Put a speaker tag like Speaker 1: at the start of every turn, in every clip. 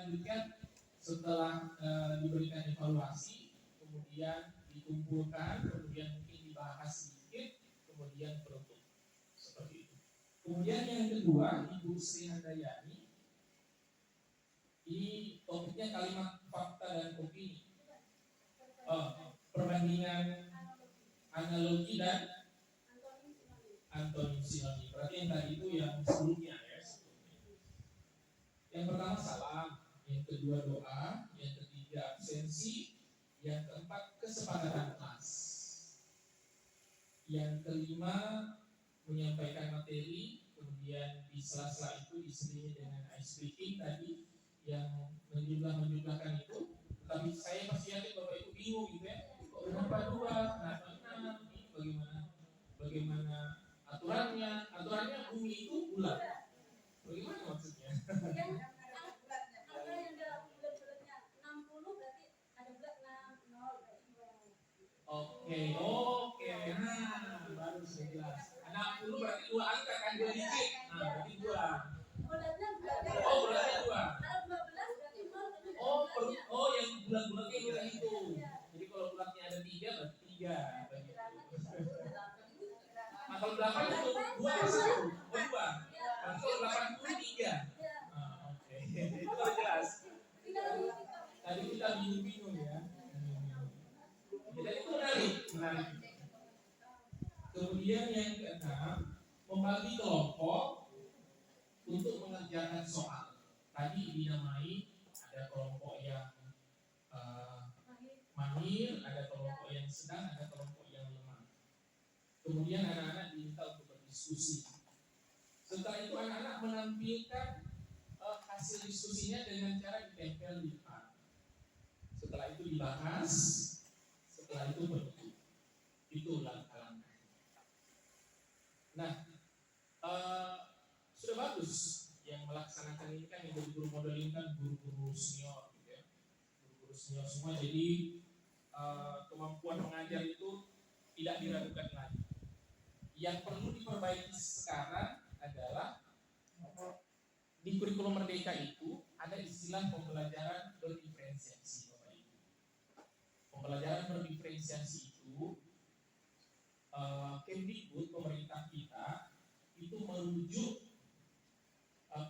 Speaker 1: dilanjutkan setelah diberikan evaluasi, kemudian dikumpulkan, kemudian mungkin dibahas sedikit, kemudian penutup seperti itu. Kemudian yang kedua, Ibu Sri Handayani, ini topiknya kalimat fakta dan opini. Perbandingan analogi dan antonim sinonim. Berarti yang tadi itu yang sebelumnya ya. Yang pertama salam, yang kedua doa, yang ketiga absensi, yang keempat kesepakatan kelas, yang kelima menyampaikan materi, kemudian di sela-sela itu diselingi dengan ice breaking tadi yang menjumlahkan itu. Tapi saya pasti yakin Bapak Ibu bingung gitu ya, kok kenapa dua, kenapa enam, ini bagaimana aturannya bumi itu bulat, bagaimana maksudnya? Oke, nah baru saya jelas. 60 berarti 2 angka kan, 2 digit. Nah, berarti 2. Oh, berarti 2. Oh, yang bulat-bulatnya kita hitung. Jadi kalau bulatnya ada 3 berarti 3. Nah, kalau 8 itu 2 per 1. Oh, 2. Berarti kalau 80 3. Oke. Itu baru jelas. Tadi kita bingung-bingung ya. Jadi itu menarik. Kemudian yang keenam, membagi kelompok untuk mengerjakan soal. Tadi dinamai ada kelompok yang mahir, ada kelompok yang sedang, ada kelompok yang lemah. Kemudian anak-anak diminta untuk berdiskusi. Setelah itu anak-anak menampilkan hasil diskusinya dengan cara ditempel di depan. Setelah itu dibahas, setelah itu penutup. Itu langkah-langkah. Nah, sudah bagus yang melaksanakan ini kan, yang jadi guru modeling kan guru-guru senior gitu ya, guru-guru senior semua. Jadi kemampuan mengajar itu tidak diragukan lagi. Yang perlu diperbaiki sekarang adalah di kurikulum Merdeka itu ada istilah pembelajaran berdiferensiasi, Bapak Ibu. Pembelajaran berdiferensiasi itu Kemdikbud pemerintah kita itu merujuk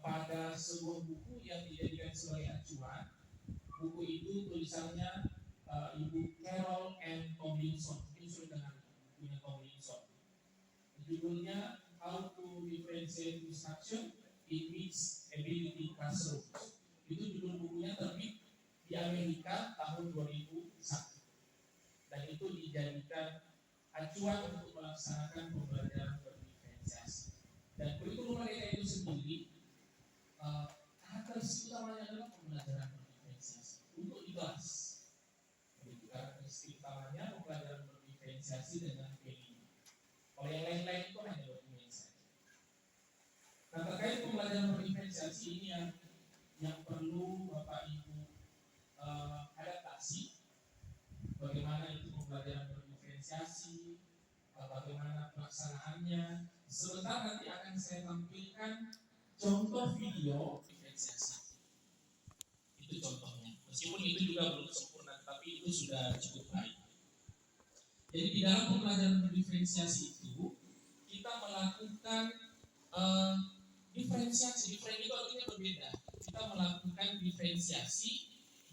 Speaker 1: pada sebuah buku yang dijadikan sebagai acuan. Buku itu tulisannya Ibu Carol M. Tomlinson. Mungkin sudah dengar bukunya Tomlinson. Judulnya How to Differentiate Instruction in Mixed Ability Classrooms. Itu judul bukunya, terbit di Amerika tahun 2001. Dan itu dijadikan acuan untuk melaksanakan pembelajaran berdiferensiasi. Dan kurikulum mereka itu sendiri karakteristik utamanya adalah pembelajaran berdiferensiasi untuk dibahas. Jadi karakteristik utamanya pembelajaran berdiferensiasi dengan PLI. Kalau yang lain-lain itu hanya dokumen saja. Nah, terkait pembelajaran berdiferensiasi ini yang perlu Bapak Ibu adaptasi. Bagaimana itu pembelajaran berdiferensiasi, bagaimana pelaksanaannya. Sebentar nanti akan saya tampilkan contoh video diferensiasi. Itu contohnya. Meskipun itu juga belum sempurna, tapi itu sudah cukup baik. Jadi di dalam pembelajaran berdiferensiasi itu kita melakukan diferensiasi. Diferensiasi itu artinya berbeda. Kita melakukan diferensiasi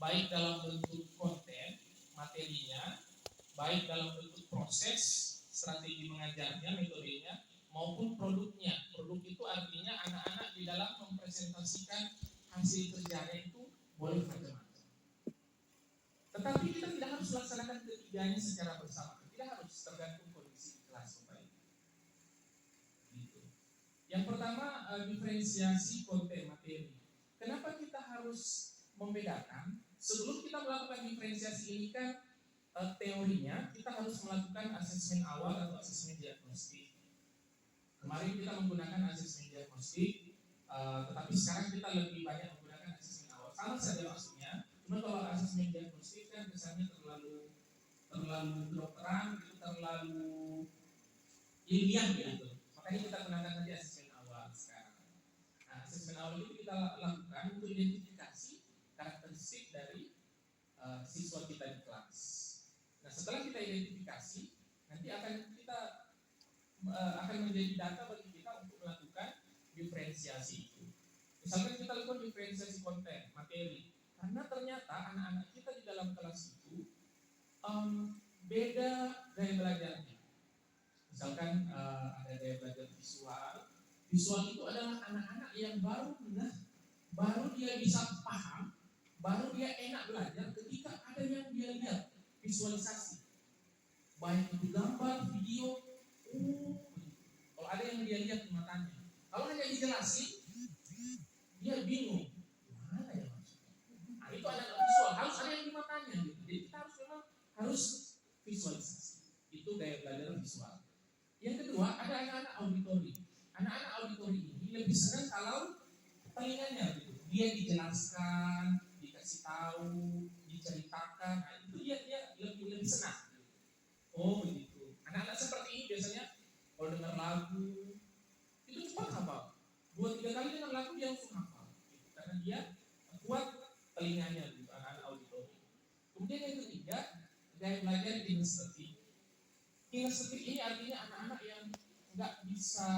Speaker 1: baik dalam bentuk konten materinya, baik dalam bentuk proses, strategi mengajarnya, metodenya, maupun produknya. Produk itu artinya anak-anak di dalam mempresentasikan hasil kerjanya itu boleh macam-macam. Tetapi kita tidak harus melaksanakan ketiganya secara bersama. Tidak harus, tergantung kondisi kelas. Gitu. Yang pertama, diferensiasi konten materi. Kenapa kita harus membedakan? Sebelum kita melakukan diferensiasi ini kan teorinya kita harus melakukan asesmen awal atau asesmen diagnostik. Kemarin kita menggunakan asesmen diagnostik, tetapi sekarang kita lebih banyak menggunakan asesmen awal. Sama saja maksudnya, cuma kalau asesmen diagnostik kan kesannya terlalu kedokteran, itu terlalu ilmiah gitu. Makanya kita gunakan saja asesmen awal sekarang. Nah, asesmen awal itu kita lakukan untuk identifikasi setelah kita identifikasi, nanti akan menjadi data bagi kita untuk melakukan diferensiasi itu. Misalkan kita lakukan diferensiasi konten, materi, karena ternyata anak-anak kita di dalam kelas itu beda gaya belajarnya. Misalkan ada gaya belajar visual. Visual itu adalah anak-anak yang baru dia bisa paham, baru dia enak belajar ketika ada yang dia lihat, visualisasi. Baik itu gambar, video, kalau ada yang dia lihat di matanya. Kalau hanya dijelasin, dia bingung. Mana ya maksudnya? Nah, itu anak visual, harus ada yang di matanya gitu. Jadi kita harus visualisasi. Itu gaya belajar visual. Yang kedua, ada anak-anak auditori. Anak-anak auditori ini lebih senang kalau telinganya gitu. Dia dijelaskan, dikasih tahu, diceritakan. Nah, itu dia lebih senang. Oh begitu. Anak-anak seperti ini biasanya kalau dengar lagu itu cepat hafal. 2-3 kali dengar lagu dia langsung hafal. Gitu. Karena dia kuat telinganya gitu, anak-anak auditori. Kemudian yang ketiga, gaya belajar kinestetik. Kinestetik ini artinya anak-anak yang nggak bisa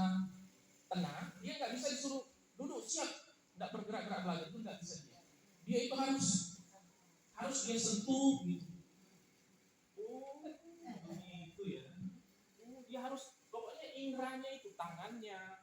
Speaker 1: tenang, dia nggak bisa disuruh duduk siap, nggak bergerak-gerak belajar itu nggak bisa dia. Dia itu harus dia sentuh gitu. Gitu ya. Dia harus pokoknya inderanya itu tangannya,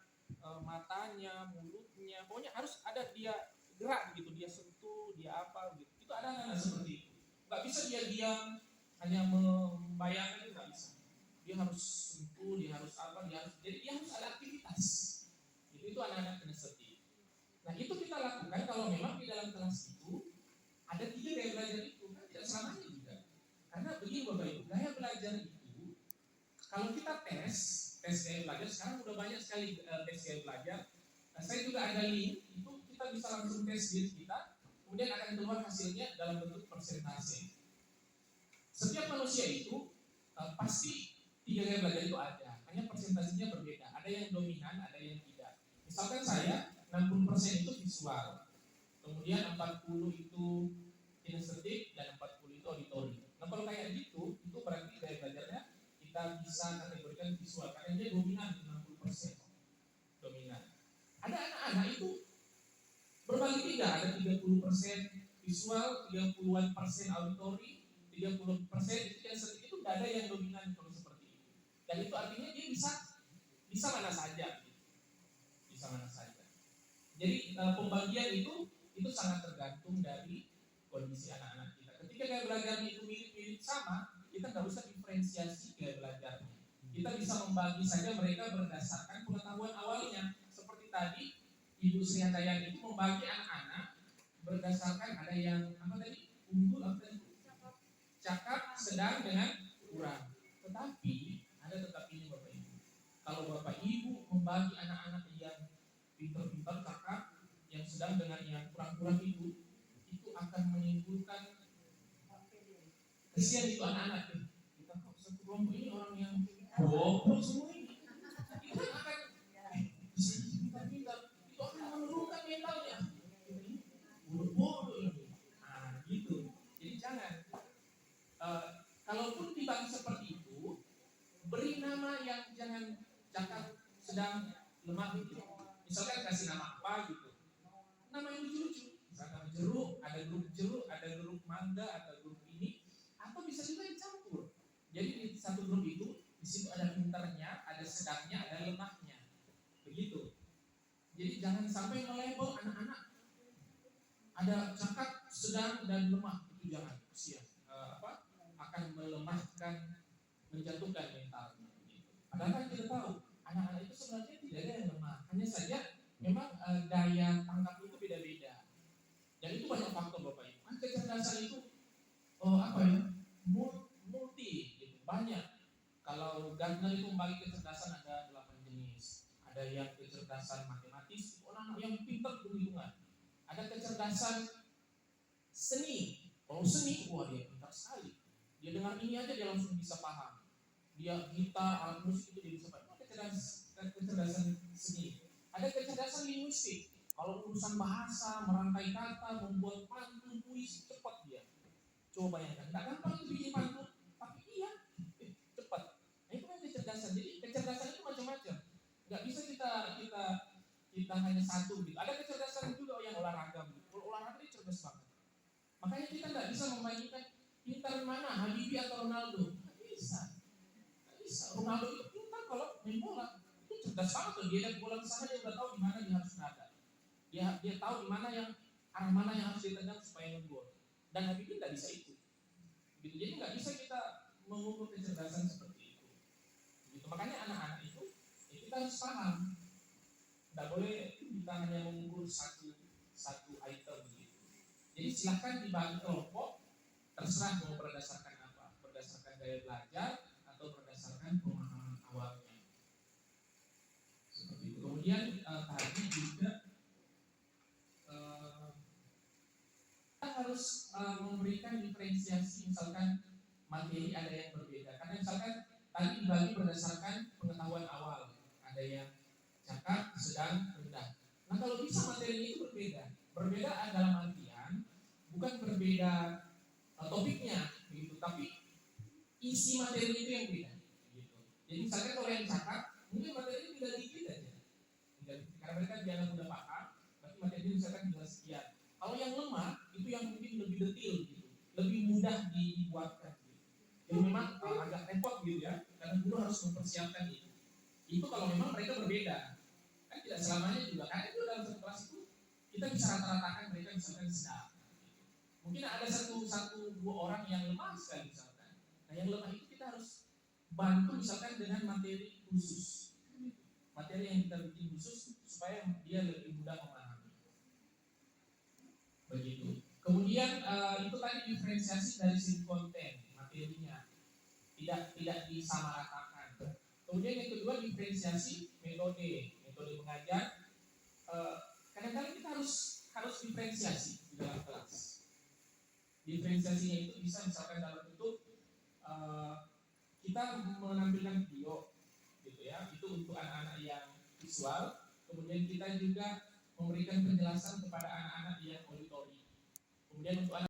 Speaker 1: matanya, mulutnya, pokoknya harus ada dia gerak gitu, dia sentuh, dia apa gitu. Itu ada anak-anak seperti itu. Nggak bisa dia diam hanya membayangkan, itu nggak bisa. Dia harus sentuh, dia harus apa, jadi dia harus ada aktivitas. Itu anak-anak kinestetik. Nah itu kita lakukan kalau memang di dalam kelas itu ada 3 gaya belajar itu, kan tidak selamanya juga. Karena begini Bapak Ibu, gaya belajar itu kalau kita tes gaya belajar, sekarang udah banyak sekali tes gaya belajar. Nah, saya juga ada link, itu kita bisa langsung tes diri kita, kemudian akan keluar hasilnya dalam bentuk persentase. Setiap manusia itu pasti 3 gaya belajar itu ada, hanya persentasenya berbeda. Ada yang dominan, ada yang tidak. Misalkan saya 60% itu visual, kemudian 40 itu kinestetik dan 40 itu auditori. Nah kalau kayak gitu, itu berarti gaya belajarnya kita bisa kategorikan visual karena dia dominan 60% dominan. Ada anak-anak itu berbagi 3, ada 30% visual, 30% auditori, 30% itu kinestetik. Itu tidak ada yang dominan kalau seperti itu. Dan itu artinya dia bisa mana saja. Bisa mana saja. Jadi pembagian itu sangat tergantung dari kondisi anak-anak kita. Ketika gaya belajarnya itu mirip-mirip sama, kita nggak usah diferensiasi gaya belajarnya. Kita bisa membagi saja mereka berdasarkan pengetahuan awalnya. Seperti tadi Ibu Sri Handayani itu membagi anak-anak berdasarkan ada yang apa tadi? Unggul apa tadi? Cakap, sedang dengan kurang. Tetapi ada tetapinya Bapak Ibu. Kalau Bapak Ibu membagi anak-anak yang pintar-pintar cakap, yang sedang dengan yang kurang-kurang itu akan menimbulkan kesian itu anak-anak. Kita kok satu kelompok ini orang yang goblok semua ini. Itu akan pintar-pintar, itu akan menurunkan mentalnya. Bodoh ini. Nah, gitu. Jadi jangan. Kalaupun dibagi seperti itu, beri nama yang jangan cakap, sedang, lemah gitu. Misalkan kasih nama apa gitu. Nama yang lucu-lucu. Misalkan jeruk, ada grup mangga, ada grup ini, atau bisa juga dicampur. Jadi di satu grup itu, di situ ada pinternya, ada sedangnya, ada lemahnya. Begitu. Jadi jangan sampai melabel anak-anak ada cakap, sedang, dan lemah. Itu jangan. Kesian. Akan melemahkan, menjatuhkan mentalnya. Padahal kita tahu anak-anak itu sebenarnya tidak ada yang lemah, hanya saja memang daya tangkap itu beda-beda. Dan itu banyak faktor Bapak Ibu. Kan kecerdasan itu multi gitu, banyak. Kalau Gardner itu membagi kecerdasan ada 8 jenis. Ada yang kecerdasan matematis, orang yang pintar berhitungan. Ada kecerdasan seni. Kalau seni, wah dia pintar sekali. Dia dengar ini aja dia langsung bisa paham. Dia gitar, alat musik itu dia bisa paham. Kecerdasan seni. Ada kecerdasan linguistik. Kalau urusan bahasa, merangkai kata, membuat pantun, puisi, cepat dia. Coba bayangkan, nggak gampang itu bikin pantun, tapi bintang hanya satu gitu. Ada kecerdasan juga yang olahraga. Olahraga ini cerdas banget. Makanya kita nggak bisa membandingkan pintar mana Habibie atau Ronaldo. Nggak bisa. Nggak bisa. Ronaldo itu pintar kalau main bola. Itu cerdas banget tuh. Dia lihat bola ke sana, dia udah tahu di mana dia harus berada. Dia tahu di mana yang arah mana yang harus ditendang supaya ngegol. Dan Habibie nggak bisa itu. Gitu. Jadi nggak bisa kita mengukur kecerdasan seperti itu. Gitu. Makanya anak-anak itu ya kita harus paham. Nggak boleh kita hanya mengukur satu item gitu. Jadi silahkan dibagi kelompok, terserah mau berdasarkan apa, berdasarkan gaya belajar atau berdasarkan pemahaman awalnya. Seperti itu. Kemudian tadi juga kita harus memberikan diferensiasi, misalkan materi ada yang berbeda. Karena misalkan tadi dibagi berdasarkan pengetahuan awal, ada yang cakap, sedang, rendah. Nah kalau bisa materinya itu berbeda dalam artian bukan berbeda topiknya, gitu, tapi isi materinya itu yang beda. Gitu. Jadi misalkan kalau yang cakap, mungkin materinya tinggal dikit aja, karena mereka jangan mudah paham, tapi materinya misalkan tinggal sekian. Kalau yang lemah itu yang mungkin lebih detail, gitu, lebih mudah dibuatkan. Gitu. Jadi memang agak repot gitu ya, karena guru harus mempersiapkan itu. Itu kalau memang mereka berbeda. Kan tidak selamanya juga, karena itu dalam satu kelas itu kita bisa rata-ratakan mereka misalkan sedang. Mungkin ada satu dua orang yang lemah sekali misalkan. Nah yang lemah itu kita harus bantu misalkan dengan materi khusus. Materi yang kita bikin khusus supaya dia lebih mudah memahami. Begitu. Kemudian itu tadi diferensiasi dari segi konten materinya, tidak disamaratakan. Kemudian yang kedua diferensiasi metode mengajar. Kadang-kadang kita harus diferensiasi di dalam kelas. Diferensiasinya itu bisa misalkan dalam bentuk kita menampilkan video, gitu ya. Itu untuk anak-anak yang visual. Kemudian kita juga memberikan penjelasan kepada anak-anak yang auditori. Kemudian untuk anak